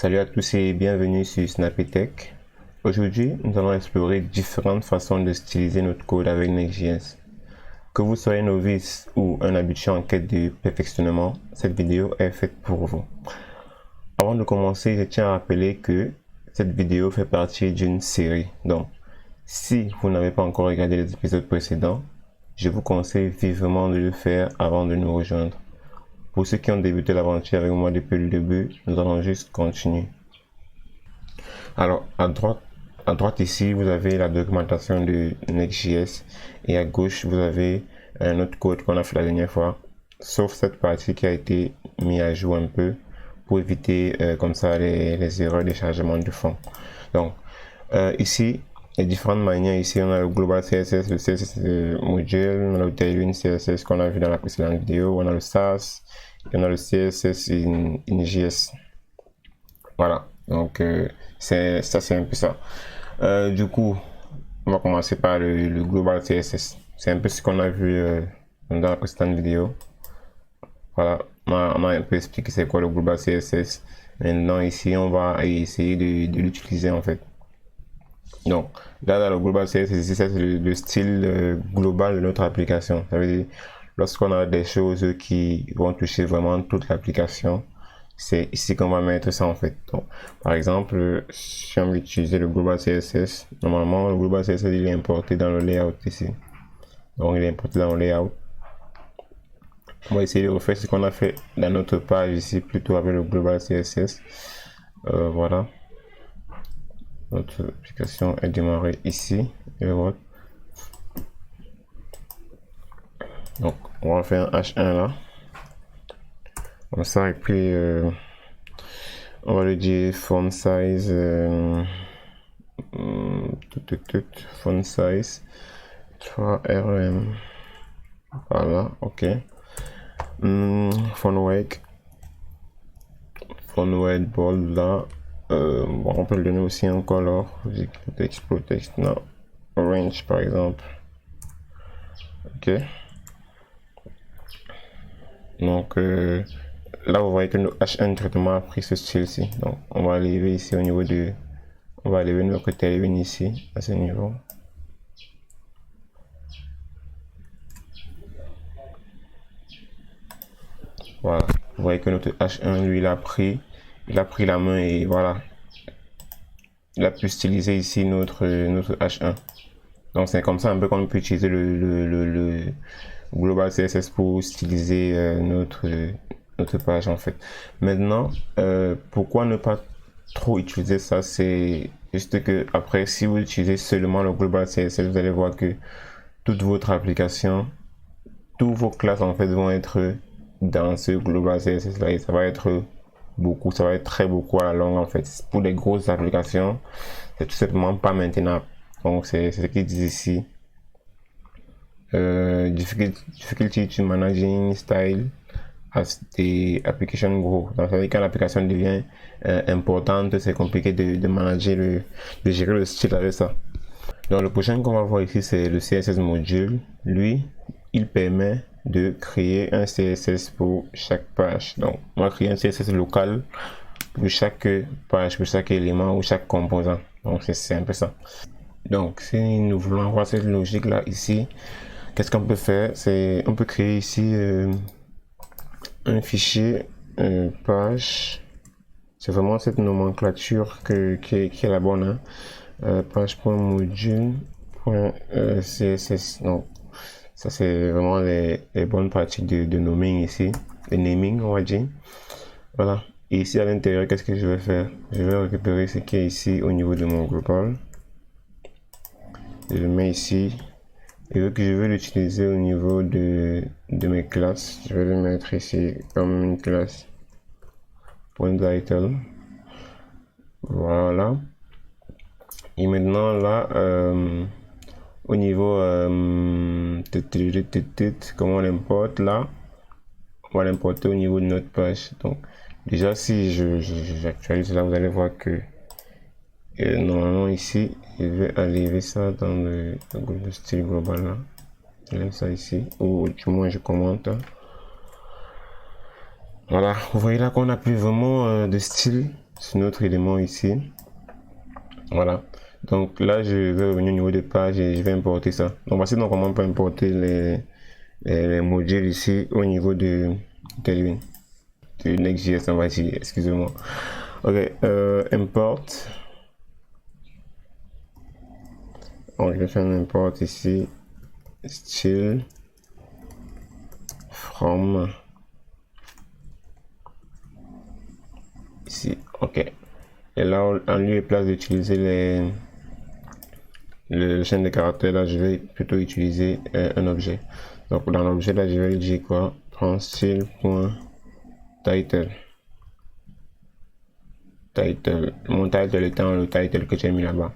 Salut à tous et bienvenue sur Snappy Tech. Aujourd'hui, nous allons explorer différentes façons de styliser notre code avec Next.js. Que vous soyez novice ou un habitué en quête de perfectionnement, cette vidéo est faite pour vous. Avant de commencer, je tiens à rappeler que cette vidéo fait partie d'une série. Donc, si vous n'avez pas encore regardé les épisodes précédents, je vous conseille vivement de le faire avant de nous rejoindre. Pour ceux qui ont débuté l'aventure avec moi depuis le début, nous allons juste continuer. Alors, à droite ici, vous avez la documentation de Next.js et à gauche, vous avez un autre code qu'on a fait la dernière fois, sauf cette partie qui a été mise à jour un peu pour éviter comme ça les erreurs de chargement de fond. Donc, ici, il y a différentes manières. Ici, on a le Global CSS, le CSS Module, on a le Tailwind CSS qu'on a vu dans la précédente vidéo, on a le Sass, et on a le CSS in JS. Voilà, donc c'est un peu ça. Du coup, on va commencer par le Global CSS. C'est un peu ce qu'on a vu dans la précédente vidéo. Voilà, on a un peu expliqué c'est quoi le Global CSS. Maintenant, ici, on va essayer de l'utiliser en fait. Donc, là, dans le Global CSS, c'est le style global de notre application. Ça veut dire, lorsqu'on a des choses qui vont toucher vraiment toute l'application, c'est ici qu'on va mettre ça en fait. Donc, par exemple, si on veut utiliser le Global CSS, normalement, le Global CSS, il est importé dans le layout ici. Donc, il est importé dans le layout. On va essayer de refaire ce qu'on a fait dans notre page ici, plutôt avec le Global CSS. Voilà. Notre application est démarrée ici. Et voilà. Donc, on va faire un H1 là. Comme ça, et puis on va le dire font size. Font size 3 rm. Voilà, ok. Font weight bold là. Bon, on peut le donner aussi un color. Text protect, non. Orange par exemple. Ok. Donc là vous voyez que le H1 traitement a pris ce style-ci. Donc on va arriver ici au niveau de. On va arriver notre tailwind ici à ce niveau. Voilà. Vous voyez que notre H1 lui il a pris la main et voilà. Il a pu styliser ici notre H1. Donc c'est comme ça un peu qu'on peut utiliser le Global CSS pour styliser notre page en fait. Maintenant, pourquoi ne pas trop utiliser ça? C'est juste que après, si vous utilisez seulement le Global CSS, vous allez voir que toute votre application, tous vos classes en fait vont être dans ce Global CSS là et ça va être beaucoup, ça va être très beaucoup à la longue en fait. Pour les grosses applications, c'est tout simplement pas maintenable. Donc c'est ce qu'ils disent ici. Difficulty to managing style as the application grow. Donc ça veut dire quand l'application devient importante, c'est compliqué de manager de gérer le style avec ça. Donc le prochain qu'on va voir ici, c'est le CSS module. Lui, il permet de créer un CSS pour chaque page. Donc on va créer un CSS local pour chaque page, pour chaque élément ou chaque composant. Donc c'est un peu ça. Donc si nous voulons avoir cette logique là ici, qu'est-ce qu'on peut faire? C'est on peut créer ici un fichier page. C'est vraiment cette nomenclature qui est la bonne, hein? Page.module.css. Donc ça c'est vraiment les bonnes pratiques de naming ici, de naming on va dire. Voilà. Et ici à l'intérieur, qu'est-ce que je vais faire? Je vais récupérer ce qui est ici au niveau de mon global. Je le mets ici. Et vu que je veux l'utiliser au niveau de mes classes, je vais le mettre ici comme une classe .title. Voilà. Et maintenant là, au niveau comment on l'importe là, on va l'importer au niveau de notre page. Donc déjà si j'actualise là, vous allez voir que normalement ici je vais arriver ça dans le style global là. Je laisse ça ici, ou du moins je commente. Voilà, vous voyez là qu'on a plus vraiment de style notre élément ici. Voilà. Donc là, je vais revenir au niveau de page et je vais importer ça. Donc voici donc comment on peut importer les modules ici au niveau de Tailwind. De Next.js, on va dire, excusez-moi. Ok, import. Donc je vais faire un import ici. Style from ici. Ok. Et là, en lieu et place d'utiliser le chaîne de caractères, là, je vais plutôt utiliser un objet. Donc, dans l'objet, là, je vais dire quoi? Prends style.title. Title. Mon title étant le title que j'ai mis là-bas.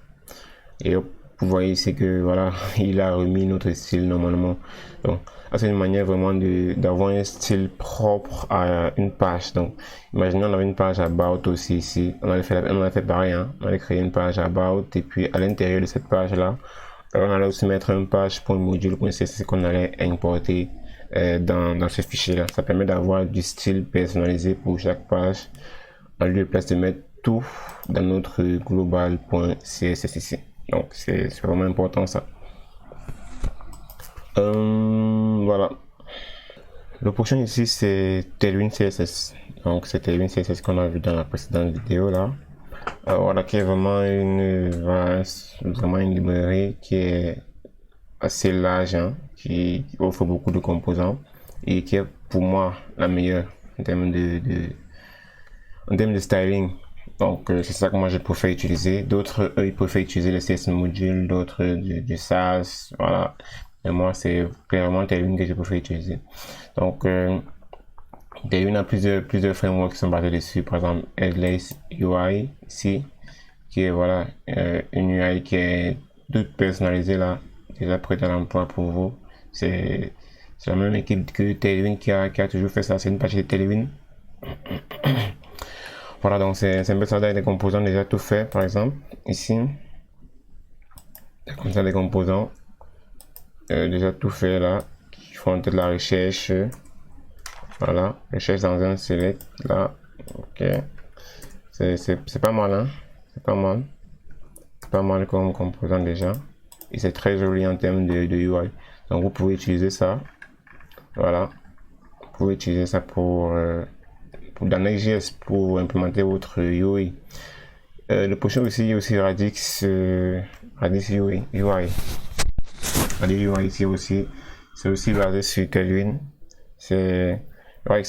Et hop, vous voyez ici que voilà, il a remis notre style normalement. Donc, c'est une manière vraiment d'avoir un style propre à une page. Donc, imaginez on avait une page about aussi ici. On avait fait pareil, hein. On allait créer une page about et puis à l'intérieur de cette page là, on allait aussi mettre une page pour module.css qu'on allait importer dans ce fichier là. Ça permet d'avoir du style personnalisé pour chaque page en lieu de place de mettre tout dans notre global.css ici. Donc c'est vraiment important ça. Voilà. Le prochain ici c'est Tailwind CSS. Donc c'est Tailwind CSS qu'on a vu dans la précédente vidéo là. Voilà, qui est vraiment une librairie qui est assez large, hein, qui offre beaucoup de composants et qui est pour moi la meilleure en termes de styling. Donc c'est ça que moi je préfère utiliser. D'autres eux ils préfèrent utiliser le CSS module, d'autres du Sass, voilà. Et moi c'est clairement Tailwind que je préfère utiliser. Donc Tailwind a plusieurs frameworks qui sont basés dessus, par exemple Headless UI ici, qui est voilà une UI qui est toute personnalisée là, déjà prête à l'emploi pour vous. C'est la même équipe que Tailwind qui a toujours fait ça, c'est une partie de Tailwind. Voilà, donc c'est un peu ça, des composants déjà tout fait, par exemple, ici. Comme ça, des composants déjà tout fait là, qui font de la recherche. Voilà, recherche dans un select là, ok. C'est pas mal, hein, c'est pas mal. C'est pas mal comme composant déjà. Et c'est très joli en termes de UI. Donc vous pouvez utiliser ça. Voilà. Vous pouvez utiliser ça pour dans Next.js pour implémenter votre UI. Le prochain aussi, il y a aussi Radix UI. Radix UI ici aussi. C'est aussi basé sur Tailwind. C'est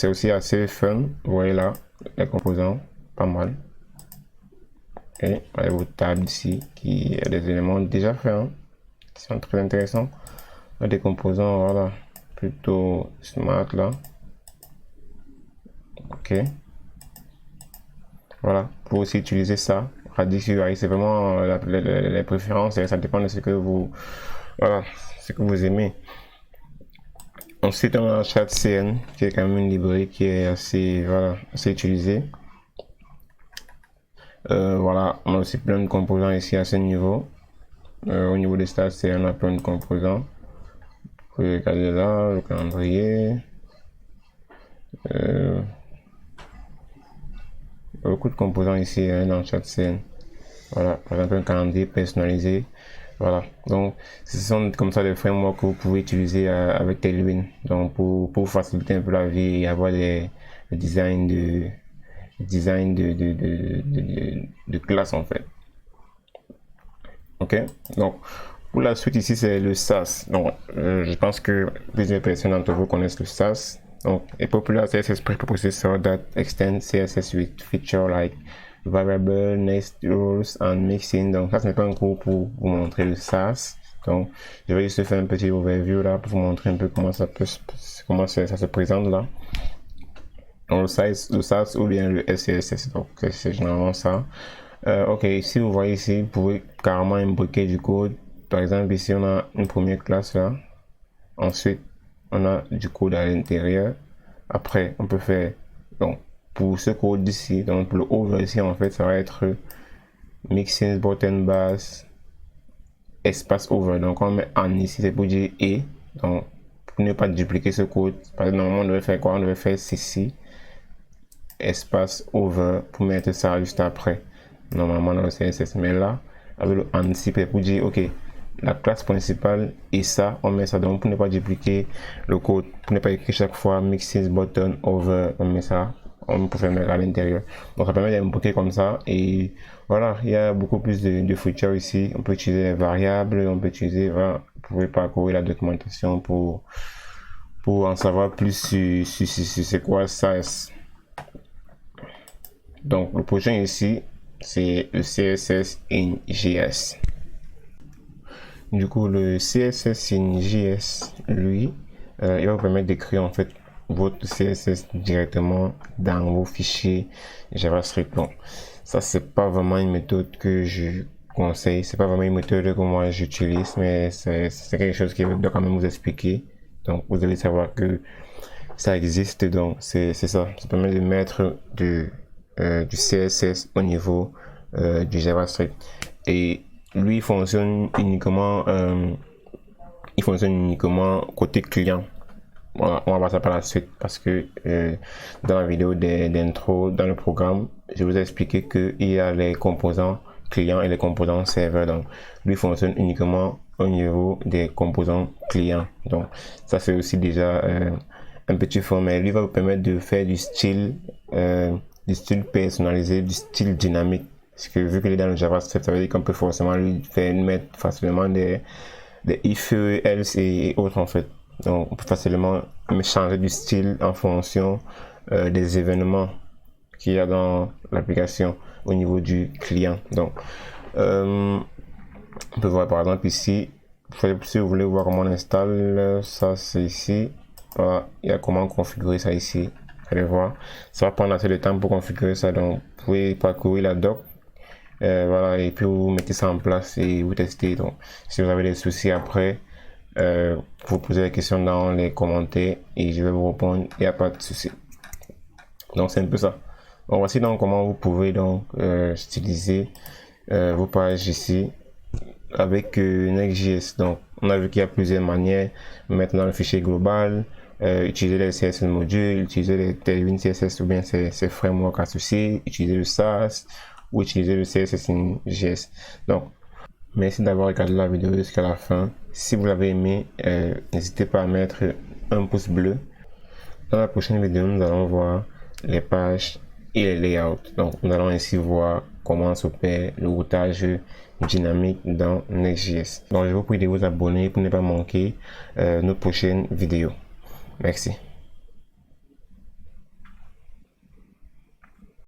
aussi assez fun. Vous voyez là, les composants, pas mal. Et avec vos tables ici, qui a des éléments déjà faits, hein, qui sont très intéressants. Des composants, voilà, plutôt smart là. Ok. Voilà, pour aussi utiliser ça. Radix UI, c'est vraiment les préférences, et ça dépend de ce que vous, voilà, ce que vous aimez. Ensuite, on a ChatCN, qui est quand même une librairie qui est assez, voilà, assez utilisée. Voilà, on a aussi plein de composants ici à ce niveau. Au niveau des stats, on a plein de composants. Vous pouvez regarder là, le calendrier. Beaucoup de composants ici hein, dans ChatCN. Voilà, par exemple un calendrier personnalisé. Voilà, donc ce sont comme ça des frameworks que vous pouvez utiliser avec Tailwind. Donc pour faciliter un peu la vie et avoir des designs de classe en fait. Ok, donc pour la suite ici c'est le Sass. Donc je pense que plusieurs personnes d'entre vous connaissent le Sass. Donc a popular CSS preprocessor that extends CSS with feature like variable, next rules and mixing. Donc ça ce n'est pas un cours pour vous montrer le Sass. Donc je vais juste faire un petit overview là pour vous montrer un peu comment ça se présente là. Donc le Sass ou bien le SCSS. Donc c'est généralement ça. Ok, ici vous voyez ici, vous pouvez carrément imbriquer du code. Par exemple ici on a une première classe là. Ensuite on a du code à l'intérieur. Après on peut faire, donc pour ce code ici, donc pour le over ici en fait ça va être mixing button bass espace over. Donc on met en ici, c'est pour dire et. Donc pour ne pas dupliquer ce code, parce que normalement on devait faire quoi? On devait faire ceci espace over pour mettre ça juste après, normalement dans le CSS. Mais là, avec le anticiper pour dire, ok, la classe principale et ça, on met ça. Donc, pour ne pas dupliquer le code, pour ne pas écrire chaque fois mixes button over, on met ça. On peut faire mettre à l'intérieur. Donc, ça permet d'invoquer comme ça. Et voilà, il y a beaucoup plus de features ici. On peut utiliser les variables, on peut utiliser, voilà, vous pouvez parcourir la documentation pour en savoir plus sur c'est quoi ça. Donc, le prochain ici, c'est le CSS in JS. Du coup, le CSS in JS, lui, il va vous permettre d'écrire en fait votre CSS directement dans vos fichiers JavaScript. Bon, ça c'est pas vraiment une méthode que je conseille, c'est pas vraiment une méthode que moi j'utilise, mais c'est quelque chose qui doit quand même vous expliquer. Donc vous allez savoir que ça existe. Donc c'est ça permet de mettre du CSS au niveau du JavaScript. Et lui il fonctionne uniquement côté client. Voilà, on va voir ça par la suite parce que dans la vidéo d'intro dans le programme, je vous ai expliqué qu'il y a les composants clients et les composants serveurs. Donc, lui fonctionne uniquement au niveau des composants clients. Donc, ça c'est aussi déjà un petit format. Lui va vous permettre de faire du style personnalisé, du style dynamique. Parce que vu qu'il est dans le JavaScript, ça veut dire qu'on peut forcément lui faire mettre facilement des if, else et autres en fait. Donc on peut facilement changer du style en fonction des événements qu'il y a dans l'application au niveau du client. Donc on peut voir par exemple ici, si vous voulez voir comment on installe ça, c'est ici. Voilà, il y a comment configurer ça ici. Allez voir, ça va prendre assez de temps pour configurer ça, donc vous pouvez parcourir la doc. Voilà, et puis vous mettez ça en place et vous testez. Donc si vous avez des soucis après, vous posez la question dans les commentaires et je vais vous répondre, il n'y a pas de souci. Donc c'est un peu ça. Donc voici donc comment vous pouvez donc styliser vos pages ici avec Next.js. Donc on a vu qu'il y a plusieurs manières. Maintenant le fichier global, utiliser les CSS modules, utiliser les Tailwind CSS ou bien ces frameworks associés, utiliser le Sass ou utiliser le CSS in JS. Donc merci d'avoir regardé la vidéo jusqu'à la fin. Si vous l'avez aimé, n'hésitez pas à mettre un pouce bleu. Dans la prochaine vidéo, nous allons voir les pages et les layouts. Donc, nous allons ainsi voir comment s'opère le routage dynamique dans Next.js. Donc, je vous prie de vous abonner pour ne pas manquer nos prochaines vidéos. Merci.